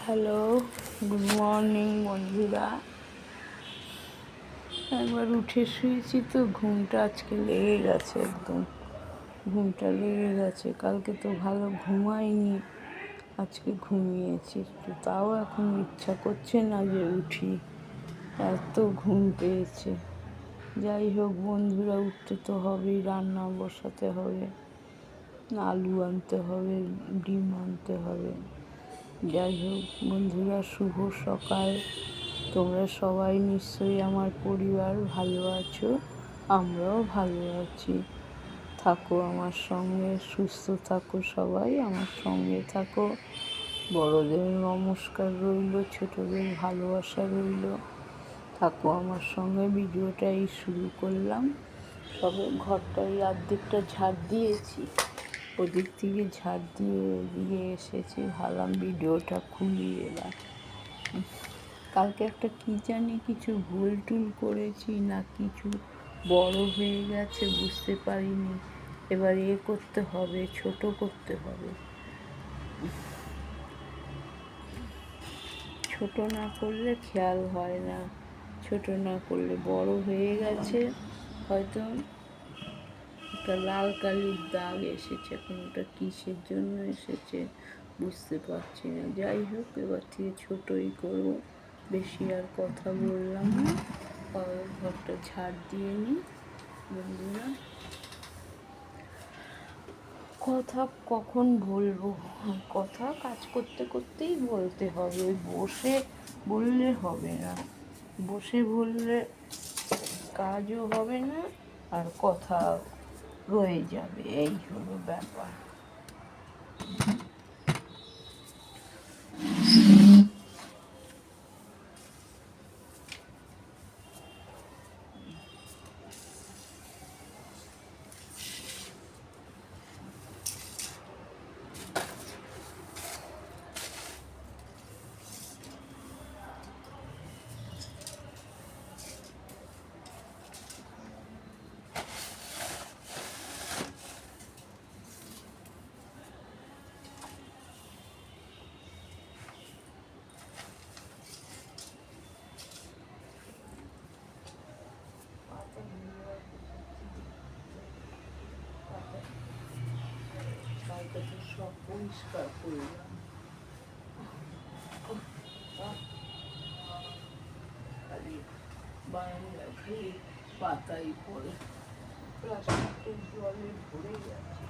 Hello, good morning বন্ধুরা। একবার উঠে শুয়েছি তো ঘুমটা আজকে লেগে গেছে, একদম ঘুমটা লেগে গেছে। কালকে তো ভালো ঘুমাইনি, আজকে ঘুমিয়েছি একটু, তাও এখন ইচ্ছা করছে না যে উঠি, এত ঘুম পেয়েছে। যাই হোক বন্ধুরা, উঠতে তো হবেই, রান্না বসাতে হবে, আলু আনতে হবে, ডিম আনতে হবে। যাই হোক বন্ধুরা, শুভ সকাল। তোমরা সবাই নিশ্চয়ই আমার পরিবার ভালো আছো, আমরাও ভালো আছি। থাকো আমার সঙ্গে, সুস্থ থাকো, সবাই আমার সঙ্গে থাকো। বড়দের নমস্কার রইল, ছোটদের ভালোবাসা রইল। থাকো আমার সঙ্গে। ভিডিওটাই শুরু করলাম, সবে ঘরটাই অর্ধেকটা ঝাড় দিয়েছি, ওদিক থেকে ঝাড় দিয়ে এদিকে এসেছি, ভাবলাম ভিডিওটা খুলি। এবার কালকে একটা কী জানি কিছু ভুল টুল করেছি না কিছু বড় হয়ে গেছে বুঝতে পারিনি। এবার করতে হবে, ছোট করতে হবে। ছোট না করলে খেয়াল হয় না, ছোট না করলে বড় হয়ে গেছে। হয়তো একটা লাল কালির দাগ এসেছে, এখন ওটা কিসের জন্য এসেছে বুঝতে পারছি না। যাই হোক, এবার থেকে ছোটই করবো, বেশি আর কথা বললাম না। ঘরটা ঝাড় দিয়ে নিই বন্ধুরা। কথা কখন বলবো, কথা কাজ করতে করতেই বলতে হবে, বসে বললে হবে না। বসে বললে কাজও হবে না আর কথা রয়ে যাবে, এই হলো ব্যাপার। কালকে তো সব পরিষ্কার করলাম, খালি বারান্দায় খালি পাতাই পড়ে, প্লাস্টিকের জলে ভরে গেছে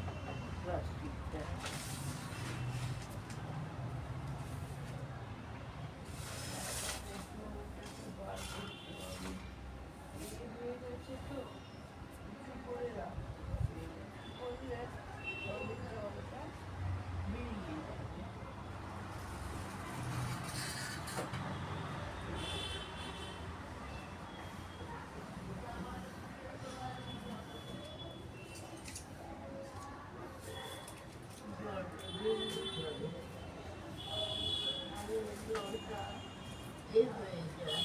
প্লাস্টিকটা। হয়ে গেছে তো উঁচু করে রাখতে হবে, উঁচু করলে জলের জলটা বেরিয়ে যাবে। জলটা বেরিয়ে যাবে, নাহলে জলটা হয়ে যায়,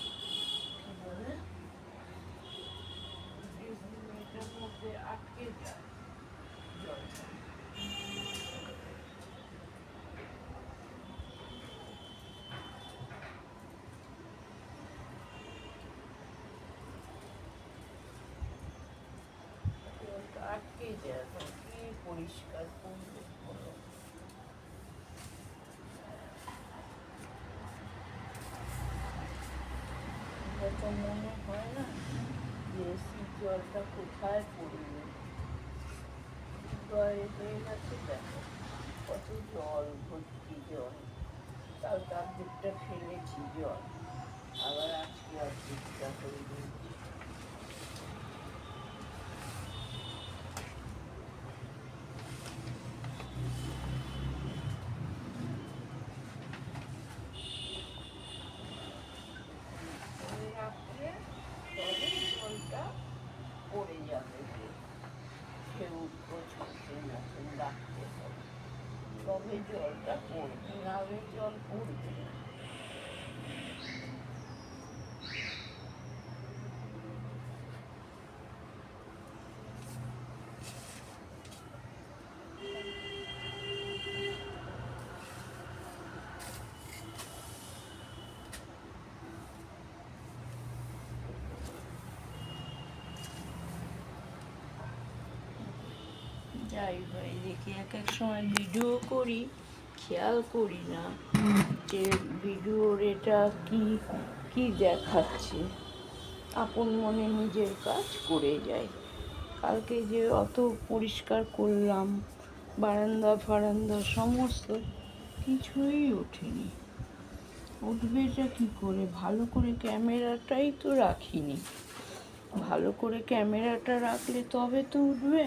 কি বলে, এটার মধ্যে আটকে যায় জলটা। জলটা আটকে যায়, কি পরিষ্কার করবে বলো। তো মনে হয় না যে এসির জলটা কোথায় পড়বে, হয়ে গেছে। দেখো কত জল, ভর্তি জল। কালকে অর্ধেকটা ফেলেছি জল, আবার আজকে অর্ধেকটা করে দিয়েছি। রাখলে তবে জলটা পড়ে যাবে, মতন রাখতে হবে, তবে জলটা পড়বে, নাহলে জল পড়বে না। যাই ভাই দেখি এক এক সময় ভিডিও করি, খেয়াল করি না যে ভিডিওর এটা কি কি দেখাচ্ছে, আপন মনে নিজের কাজ করে যাই। কালকে যে অত পরিষ্কার করলাম বারান্দা ফারান্দা সমস্ত, কিছুই ওঠেনি। উঠবেটা কি করে? ভালো করে ক্যামেরাটাই তো রাখিনি। ভালো করে ক্যামেরাটা রাখলে তবে তো উঠবে।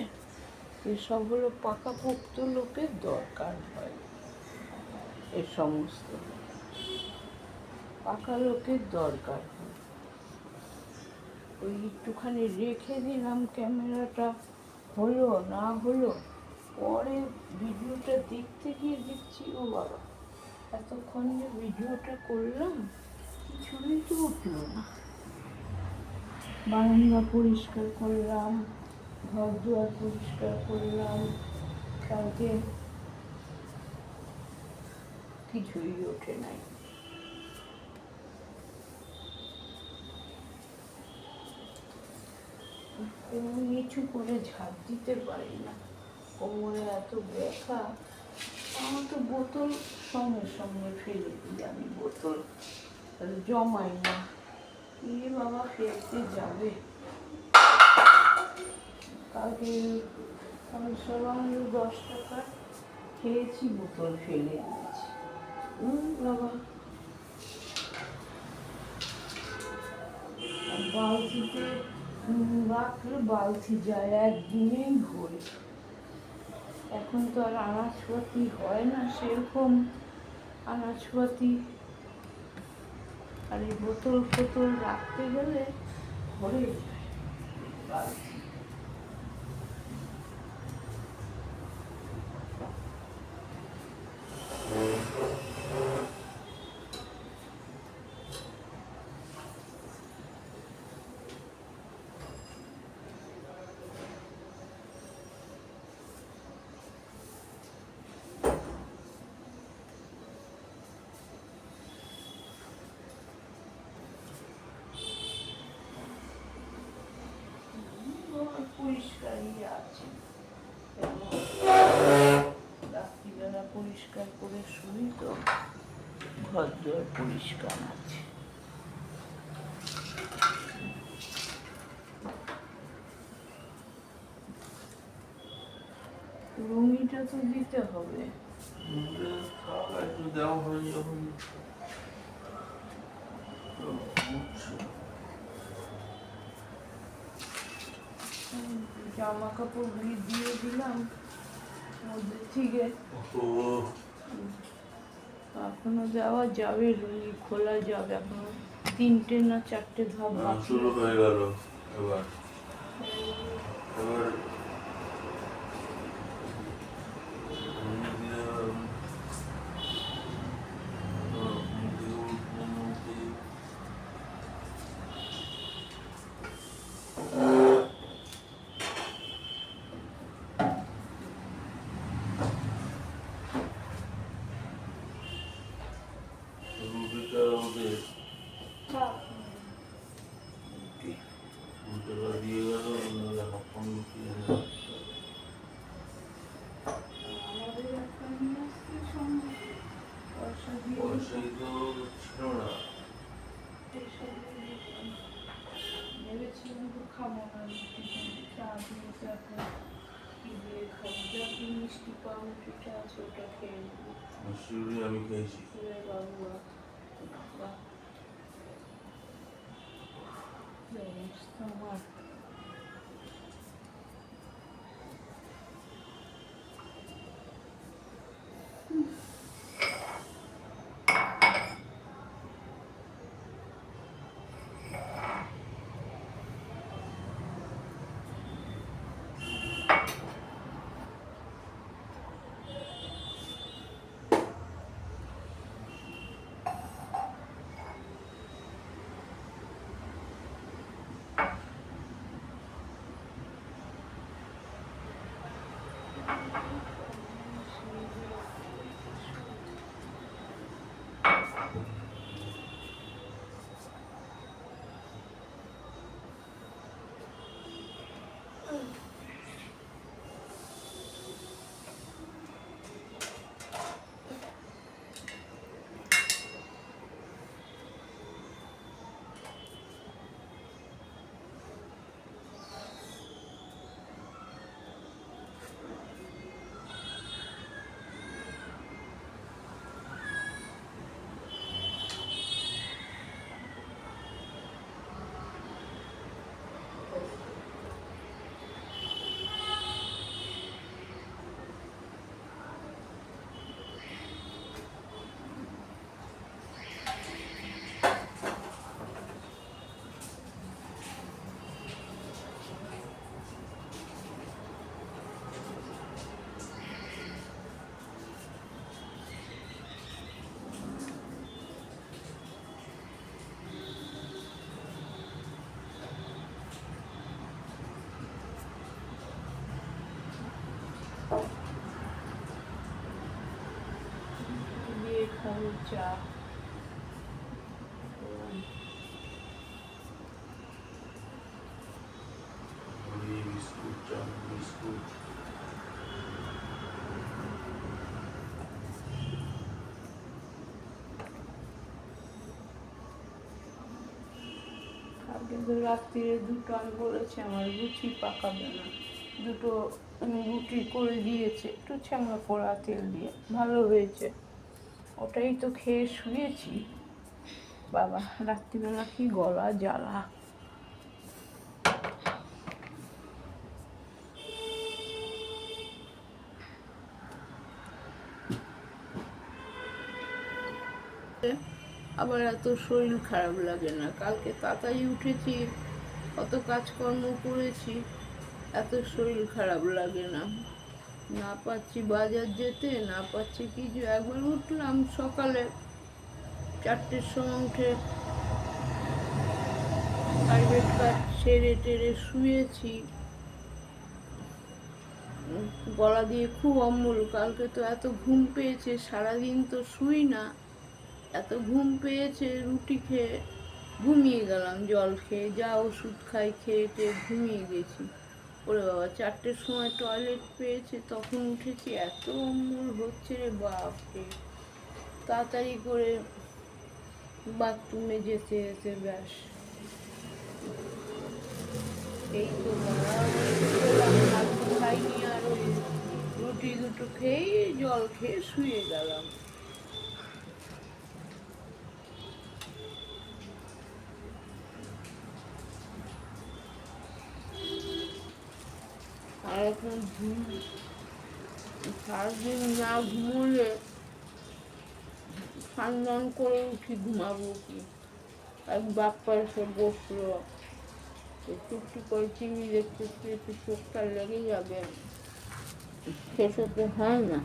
এসব হলো পাকাপোক্ত লোকের দরকার হয়, এ সমস্ত পাকা লোকের দরকার হয়। ওই একটুখানি রেখে দিলাম ক্যামেরাটা, হলো না হলো, পরে ভিডিওটা দেখতে গিয়ে দেখছি ও বাবা, এতক্ষণ যে ভিডিওটা করলাম কিছুই তো উঠলো না। বারান্দা পরিষ্কার করলাম, ঘর দুয়ার পরিষ্কার করলাম, কালকে কিছুই ওঠে নাই। নিচু করে ঝাঁপ দিতে পারি না, কোমরে এত ব্যথা। আমার তো বোতল সঙ্গে সঙ্গে ফেলে দিই, আমি বোতল জমাই না। কি বাবা ফেলতে যাবে? কালকে আমি সবাই 10 টাকা খেয়েছি, বোতল ফেলে দিয়েছি। বাবা, বালতিতে রাখলে বালতি যায় একদিনেই ভরে। এখন তো আর আনাজপাতি হয় না সেরকম আনাজপাতি, আর এই বোতল ফোতল রাখতে গেলে ভরে যায় বালতি। পরিষ্কারই আছে, রাত্রিবেলা পরিষ্কার করে শুই তো ঘর দুয়ার পরিষ্কার আছে। রুমিটা তো দিতে হবে। জামা কাপড় দিয়ে দিলাম মধ্যে থেকে, এখনো দেওয়া যাবে, রুমি খোলা যাবে। এখনো 3টে না 4টে ধাপ শুরু হয়ে গেল। এবার দিয়ে গেল হাফন পয়সাই তো ছিল না। ভেবেছিলাম তো খাবো না, চা দিয়েছে এখন কি দিয়ে খাবো, যা কি মিষ্টি পাউরুটিটা আছে ওটা খেয়ে নেবো। মিষ্টি আমি খেয়েছি। বাবু অবস্থা আমার। খাবো চা। মুড়ি বিস্কুট চা বিস্কুট কিন্তু রাত্রিরে দুটো আমি বলেছি আমার রুটি পাকাবে না, দুটো আমি রুটি করে দিয়েছে একটু ছ্যাংড়া পোড়া তেল দিয়ে, ভালো হয়েছে। ওটাই তো খেয়ে শুয়েছি। বাবা রাত্রিবেলা কি গলা জ্বালা। আবার এত শরীর খারাপ লাগে না। কালকে তাড়াতাড়ি উঠেছি, কত কাজকর্ম করেছি, এত শরীর খারাপ লাগে না। না পাচ্ছি বাজার যেতে, না পাচ্ছি কিছু। একবার উঠলাম সকালে 4টের সময় উঠে প্রাইভেট কাজ সেরে টেরে শুয়েছি, গলা দিয়ে খুব অম্বল। কালকে তো এত ঘুম পেয়েছে, সারাদিন তো শুই না, এত ঘুম পেয়েছে। রুটি খেয়ে ঘুমিয়ে গেলাম, জল খেয়ে যা ওষুধ খাই খেয়ে টেয়ে ঘুমিয়ে গেছি। ওরে বাবা 4টের সময় টয়লেট পেয়েছে, তখন উঠেছি, এত অম্বল হচ্ছে রে বাপরে। তাড়াতাড়ি করে বাথরুমে যেতে যেতে ব্যাস এই তো খাইনি, আর ওই রুটি দুটো খেয়েই জল খেয়ে শুয়ে গেলাম। আর এখন সারাদিন না ঘুমোলে স্নান করে উঠি, ঘুমাবো কি। এক বাপ্পা এসে বসলো, চুপটি করে টিভি দেখতে একটু চোখটা লেগে যাবে, সেসব তো হয় না।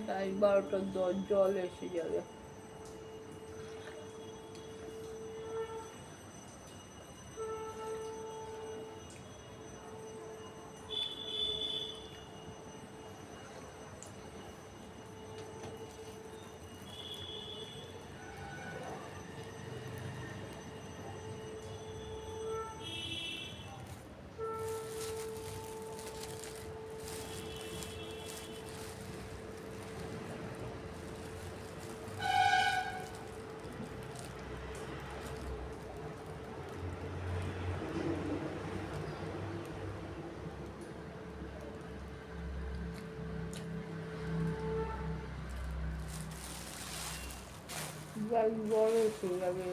তাই 12টার জল এসে যাবে। জল বড় এসে যাবে,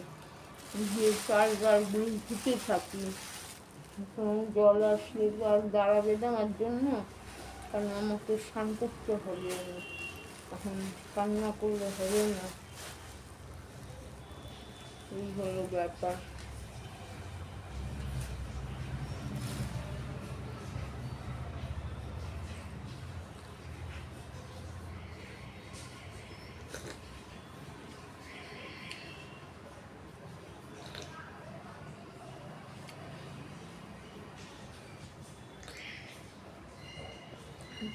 যে কারবারগুলো ধুতে থাকি। জল আসলে আর দাঁড়াবে না আমার জন্য, কারণ আমাকে স্নান করতে হবে, এখন কান্না করলে হবে না। এই হলো ব্যাপার।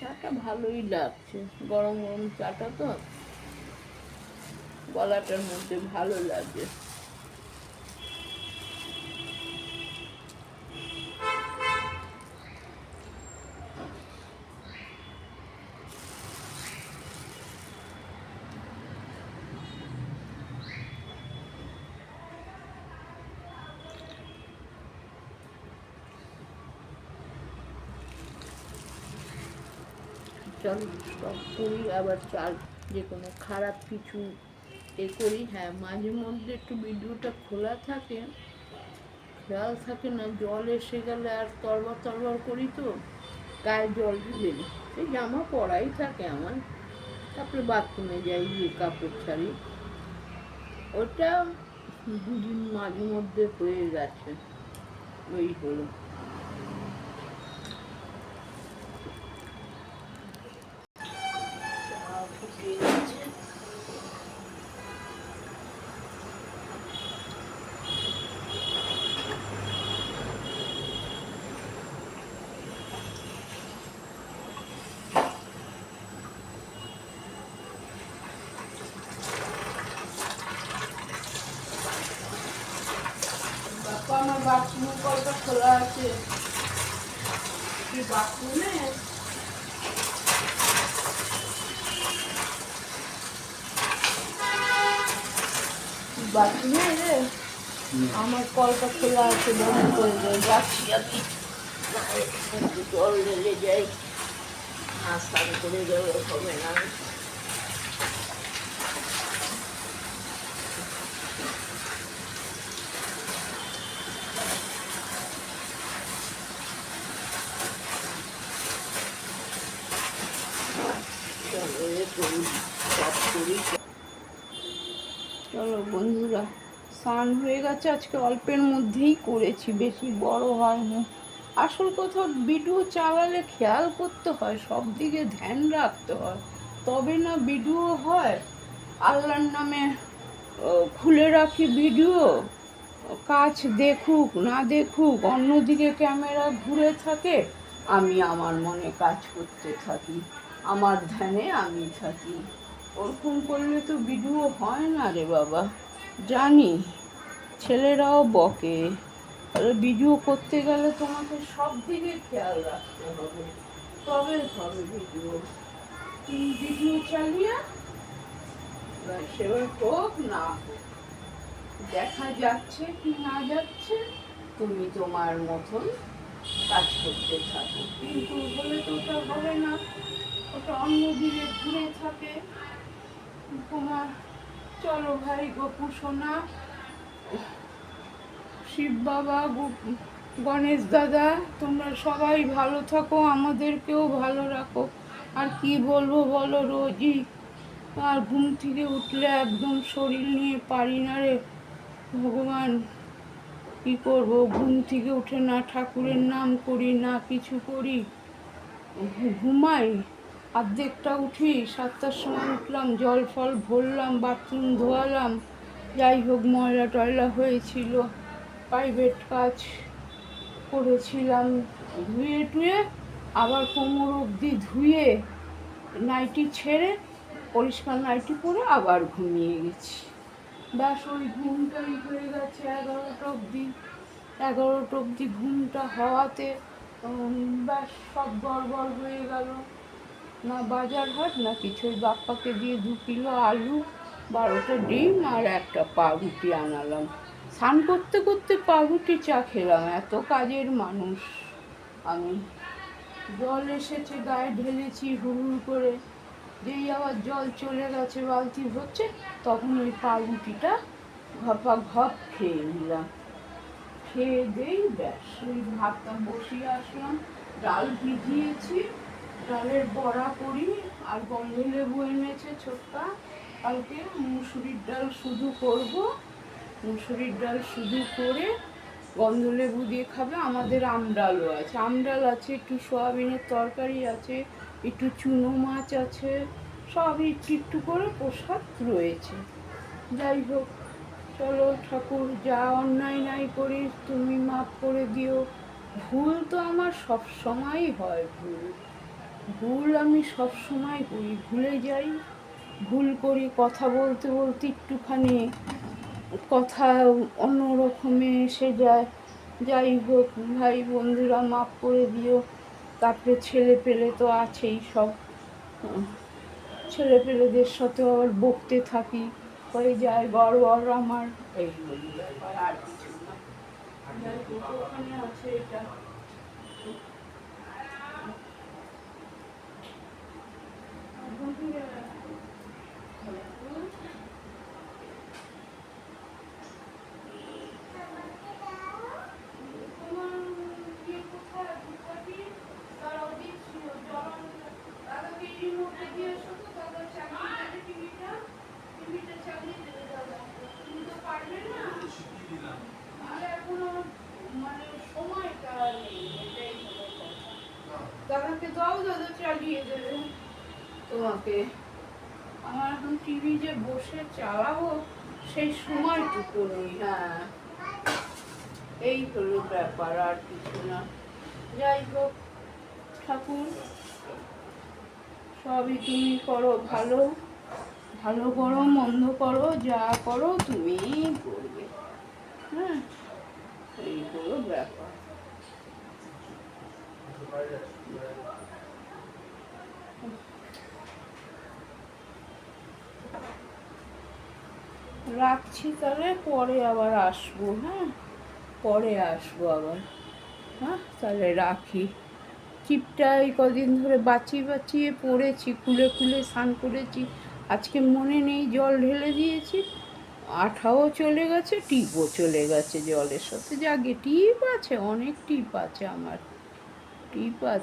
চাটা ভালোই লাগছে, গরম গরম চাটা তো গলাটার মধ্যে ভালো লাগে। চল স্টপ করি, আবার চাল যে কোনো খারাপ কিছু এ করি। হ্যাঁ মাঝে মধ্যে একটু ভিডিওটা খোলা থাকে, খেয়াল থাকে না, জল এসে গেলে আর তরবার তরবার করি তো, গায়ে জল ঢেলে দিই, সেই জামা পরাই থাকে আমার। তারপরে বাথরুমে যাই, গিয়ে কাপড় ছাড়ি। ওটা দুদিন মাঝে মধ্যে হয়ে গেছে, ওই হলো। ফুটিয়ে গেছে। বাপ্পা, আমার বাথরুমের কলটা খোলা আছে। কি বাথরুমে? বাথরুমে রে, আমার কলটা খোলা আছে, বন্ধ করে দেয়। যাচ্ছি আমি, একটু জল ঢেলে যাই, না স্নান করে যাওয়া হবে না। চলো বন্ধুরা, স্নান হয়ে গেছে, আজকে অল্পের মধ্যেই করেছি, বেশি বড় হয়নি। আসল কথা, ভিডিও চালালে খেয়াল করতে হয়, সব দিকে ধ্যান রাখতে হয়, তবে না ভিডিও হয়। আল্লাহর নামে খুলে রাখি ভিডিও, কাজ দেখুক না দেখুক, অন্যদিকে ক্যামেরা ঘুরে থাকে, আমি আমার মনে কাজ করতে থাকি, আমার ধ্যানে আমি থাকি। ওরকম করলে তো ভিডিও হয় না রে বাবা। জানি ছেলেরাও বকে, তাহলে ভিডিও করতে গেলে তোমাকে সব দিকে খেয়াল রাখতে হবে, তবে হবে ভিডিও। তুমি ভিডিও চালিয়ে সেবার হোক না হোক, দেখা যাচ্ছে কি না যাচ্ছে, তুমি তোমার মতন কাজ করতে থাকো। কিন্তু হলে তো ওটা হবে না, ওটা অন্যদিকে ঘুরে থাকে তোমার। চলো ভাই, গোপু সোনা, শিব বাবা, গণেশ দাদা, তোমরা সবাই ভালো থাকো, আমাদেরকেও ভালো রাখো। আর কি বলবো বলো, রোজই আর ঘুম থেকে উঠলে একদম শরীর নিয়ে পারি না রে ভগবান। কি করব, ঘুম থেকে উঠে না ঠাকুরের নাম করি, না কিছু করি, ঘুমাই। অর্ধেকটা উঠি, 7টার সময় উঠলাম, জল ফল ভরলাম, বাথরুম ধোয়ালাম, যাই হোক ময়লা টয়লা হয়েছিল, প্রাইভেট কাজ করেছিলাম, ধুয়ে টুয়ে আবার কোমর অবধি ধুয়ে নাইটি ছেড়ে পরিষ্কার নাইটি পরে আবার ঘুমিয়ে গেছি। ব্যাস ওই ঘুমটাই হয়ে গেছে 11টা অবধি ঘুমটা হওয়াতে ব্যাস সব গড়বড় হয়ে গেল। না বাজার হাট না কিছু, ওই বাপ্পাকে দিয়ে 2 কিলো আলু, 12টা ডিম আর একটা পাউরুটি আনালাম। স্নান করতে করতে পাউরুটি চা খেলাম, এত কাজের মানুষ আমি। জল এসেছে, গায়ে ঢেলেছি হুড় করে, যেই আবার জল চলে গেছে বালতি হচ্ছে, তখন ওই পাউরুটিটা ঘপা ঘপ খেয়ে নিলাম। খেয়ে দেই ব্যাস, ওই ভাতটা বসিয়ে আসলাম, ডাল ভিজিয়েছি, ডালের বড়া করি, আর গন্ধলেবু এনেছে ছোট্টা কালকে, মুসুরির ডাল শুধু করব, মুসুরির ডাল শুধু করে গন্ধলেবু দিয়ে খাবে। আমাদের আমডালও আছে, আমডাল আছে, একটু সয়াবিনের তরকারি আছে, একটু চুনো মাছ আছে, সব একটু একটু করে প্রসাদ রয়েছে। যাই হোক, চলো ঠাকুর, যা অন্যায় নাই করি তুমি মাফ করে দিও। ভুল তো আমার সব সময়ই হয়, ভুল আমি সব সময় করি, ভুলে যাই, ভুল করি, কথা বলতে বলতে একটুখানি কথা অন্য রকমে এসে যায়। যাই হোক ভাই বন্ধুরা, মাফ করে দিও। তারপরে ছেলে পেলে তো আছেই সব, ছেলে পেলেদের সাথে আবার বকতে থাকি, হয়ে যায় গড়বড় আমার, এই বলি ব্যাপার, আর কিছু না। যাই হোক, ওখানে আছে এটা। তোমার ইয়ে কোথায়, রিমোটে দিয়ে এসো তো দাদা, চালিয়ে দেবে টিভিটা। টিভিটা চালিয়ে দেবে দাদা। তুমি তো পারবে না। শিখিয়ে দিলাম। আর এখনো মানে সময়টা নেই, এটাই হলো কথা। না, দাদাকে দাও, দাদা চালিয়ে দেবে তোমাকে। আমার এখন টিভি যে বসে চালাবো সেই সময়টুকু নেই। হ্যাঁ, এই হলো ব্যাপার, আর কিছু না। যাই হোক, ঠাকুর সবই তুমি করো ভালো। ভালো করো মন্দ করো, যা করো তুমিই করবে। হ্যাঁ, এই হলো ব্যাপার। বাইরে আসো, বাইরে আসো। রাখছি তাহলে, পরে আবার আসবো। হ্যাঁ, পরে আসবো আবার। হ্যাঁ, তাহলে রাখি। টিপটা এই কদিন ধরে বাঁচিয়ে বাঁচিয়ে পড়েছি, খুলে খুলে স্নান করেছি। আজকে মনে নেই, জল ঢেলে দিয়েছি, আঠাও চলে গেছে, টিপও চলে গেছে জলের সাথে। যাকে টিপ আছে, অনেক টিপ আছে আমার, টিপ আছে।